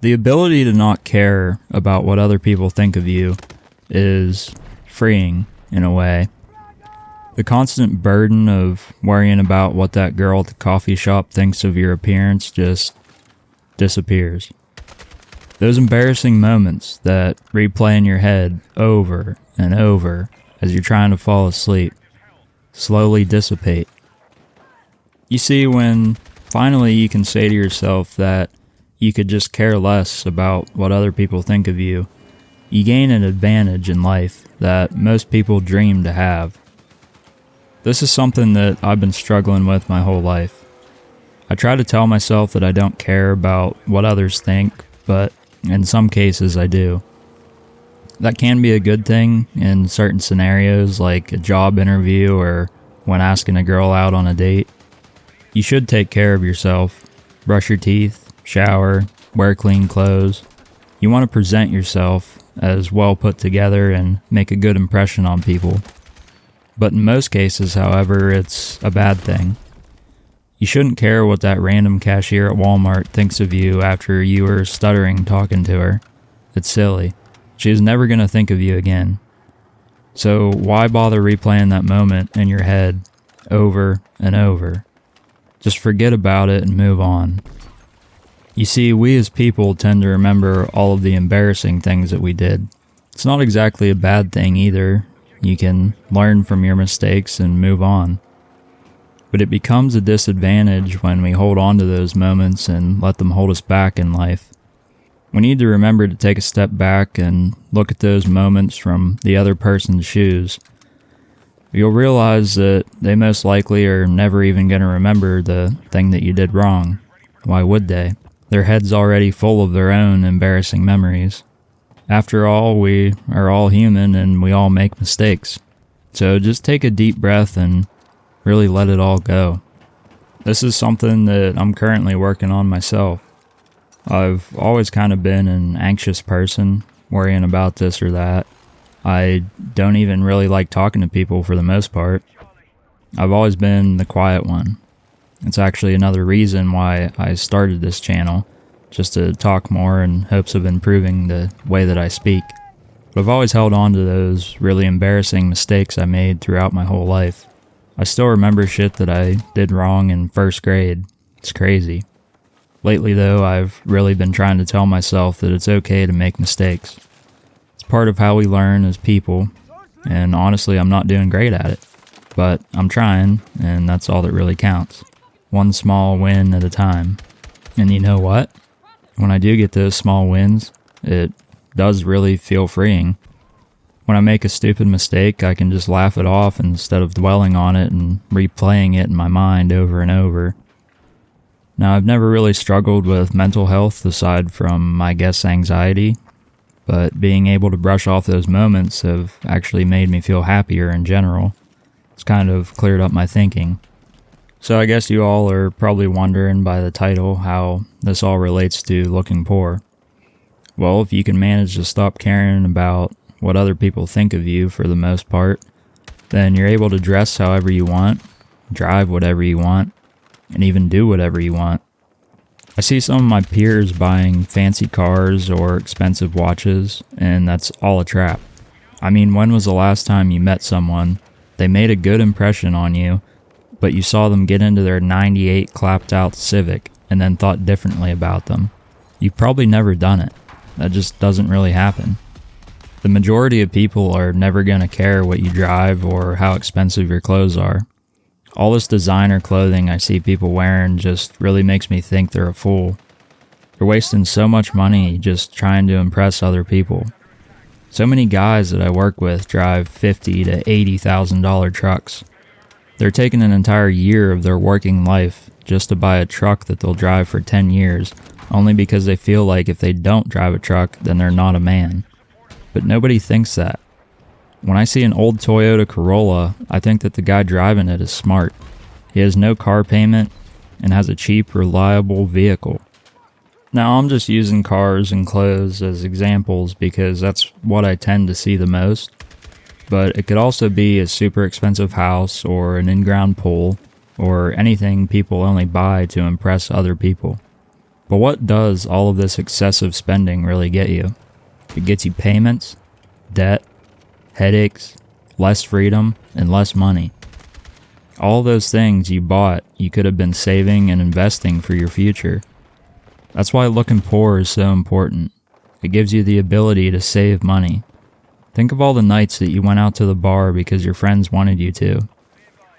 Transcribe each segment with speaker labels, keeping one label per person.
Speaker 1: The ability to not care about what other people think of you is freeing in a way. The constant burden of worrying about what that girl at the coffee shop thinks of your appearance just disappears. Those embarrassing moments that replay in your head over and over as you're trying to fall asleep slowly dissipate. You see, when finally you can say to yourself that you could just care less about what other people think of you, you gain an advantage in life that most people dream to have. This is something that I've been struggling with my whole life. I try to tell myself that I don't care about what others think, but in some cases I do. That can be a good thing in certain scenarios, like a job interview or when asking a girl out on a date. You should take care of yourself, brush your teeth, shower, wear clean clothes. You want to present yourself as well put together and make a good impression on people. But in most cases, however, it's a bad thing. You shouldn't care what that random cashier at Walmart thinks of you after you were stuttering talking to her. It's silly. She is never going to think of you again. So why bother replaying that moment in your head over and over? Just forget about it and move on. You see, we as people tend to remember all of the embarrassing things that we did. It's not exactly a bad thing either. You can learn from your mistakes and move on. But it becomes a disadvantage when we hold on to those moments and let them hold us back in life. We need to remember to take a step back and look at those moments from the other person's shoes. You'll realize that they most likely are never even going to remember the thing that you did wrong. Why would they? Their head's already full of their own embarrassing memories. After all, we are all human and we all make mistakes. So just take a deep breath and really let it all go. This is something that I'm currently working on myself. I've always kind of been an anxious person, worrying about this or that. I don't even really like talking to people for the most part. I've always been the quiet one. It's actually another reason why I started this channel, just to talk more in hopes of improving the way that I speak. But I've always held on to those really embarrassing mistakes I made throughout my whole life. I still remember shit that I did wrong in first grade. It's crazy. Lately though, I've really been trying to tell myself that it's okay to make mistakes. It's part of how we learn as people, and honestly I'm not doing great at it. But I'm trying, and that's all that really counts. One small win at a time. And you know what? When I do get those small wins, it does really feel freeing. When I make a stupid mistake, I can just laugh it off instead of dwelling on it and replaying it in my mind over and over. Now, I've never really struggled with mental health aside from, I guess, anxiety, but being able to brush off those moments have actually made me feel happier in general. It's kind of cleared up my thinking. So I guess you all are probably wondering by the title how this all relates to looking poor. Well, if you can manage to stop caring about what other people think of you for the most part, then you're able to dress however you want, drive whatever you want, and even do whatever you want. I see some of my peers buying fancy cars or expensive watches, and that's all a trap. I mean, when was the last time you met someone, they made a good impression on you, but you saw them get into their 98 clapped out Civic and then thought differently about them? You've probably never done it. That just doesn't really happen. The majority of people are never going to care what you drive or how expensive your clothes are. All this designer clothing I see people wearing just really makes me think they're a fool. They're wasting so much money just trying to impress other people. So many guys that I work with drive $50,000 to $80,000 trucks. They're taking an entire year of their working life just to buy a truck that they'll drive for 10 years, only because they feel like if they don't drive a truck, then they're not a man. But nobody thinks that. When I see an old Toyota Corolla, I think that the guy driving it is smart. He has no car payment and has a cheap, reliable vehicle. Now, I'm just using cars and clothes as examples because that's what I tend to see the most. But it could also be a super expensive house or an in-ground pool or anything people only buy to impress other people. But what does all of this excessive spending really get you? It gets you payments, debt, headaches, less freedom, and less money. All those things you bought, you could have been saving and investing for your future. That's why looking poor is so important. It gives you the ability to save money. Think of all the nights that you went out to the bar because your friends wanted you to.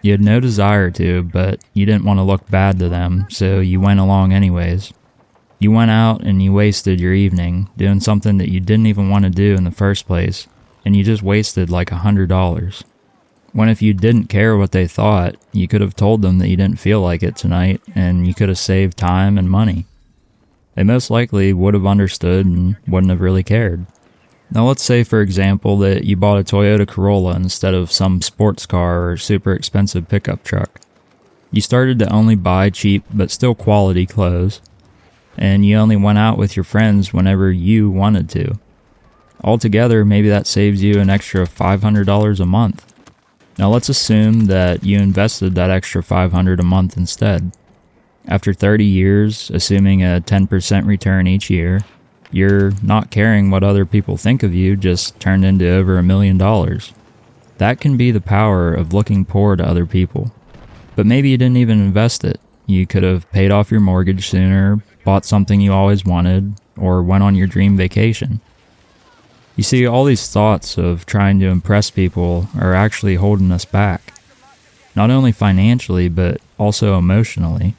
Speaker 1: You had no desire to, but you didn't want to look bad to them, so you went along anyways. You went out and you wasted your evening doing something that you didn't even want to do in the first place, and you just wasted like $100. When if you didn't care what they thought, you could have told them that you didn't feel like it tonight, and you could have saved time and money. They most likely would have understood and wouldn't have really cared. Now let's say, for example, that you bought a Toyota Corolla instead of some sports car or super expensive pickup truck. You started to only buy cheap but still quality clothes, and you only went out with your friends whenever you wanted to. Altogether, maybe that saves you an extra $500 a month. Now let's assume that you invested that extra $500 a month instead. After 30 years, assuming a 10% return each year, you're not caring what other people think of you just turned into over $1 million. That can be the power of looking poor to other people. But maybe you didn't even invest it. You could have paid off your mortgage sooner, bought something you always wanted, or went on your dream vacation. You see, all these thoughts of trying to impress people are actually holding us back. Not only financially, but also emotionally.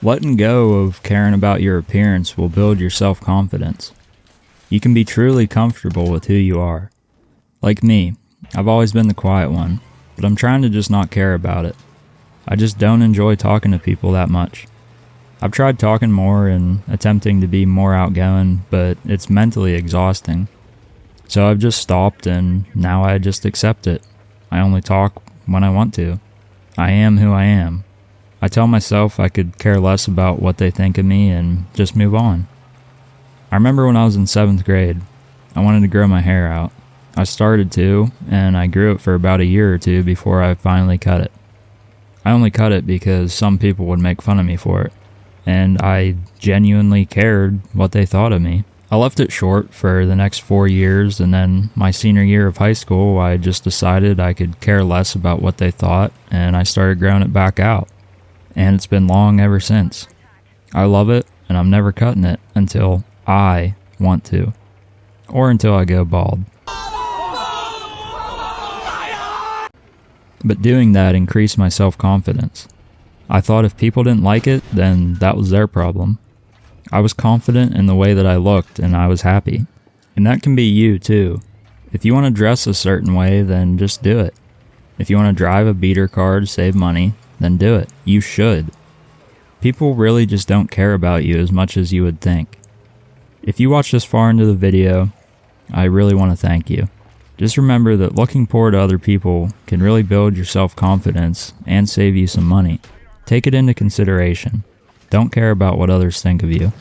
Speaker 1: Letting go of caring about your appearance will build your self-confidence. You can be truly comfortable with who you are. Like me, I've always been the quiet one, but I'm trying to just not care about it. I just don't enjoy talking to people that much. I've tried talking more and attempting to be more outgoing, but it's mentally exhausting. So I've just stopped, and now I just accept it. I only talk when I want to. I am who I am. I tell myself I could care less about what they think of me and just move on. I remember when I was in 7th grade, I wanted to grow my hair out. I started to, and I grew it for about a year or two before I finally cut it. I only cut it because some people would make fun of me for it, and I genuinely cared what they thought of me. I left it short for the next 4 years, and then my senior year of high school, I just decided I could care less about what they thought, and I started growing it back out. And it's been long ever since. I love it, and I'm never cutting it until I want to, or until I go bald. But doing that increased my self-confidence. I thought if people didn't like it, then that was their problem. I was confident in the way that I looked, and I was happy. And that can be you too. If you want to dress a certain way, then just do it. If you want to drive a beater car to save money, then do it. You should. People really just don't care about you as much as you would think. If you watch this far into the video, I really want to thank you. Just remember that looking poor to other people can really build your self-confidence and save you some money. Take it into consideration. Don't care about what others think of you.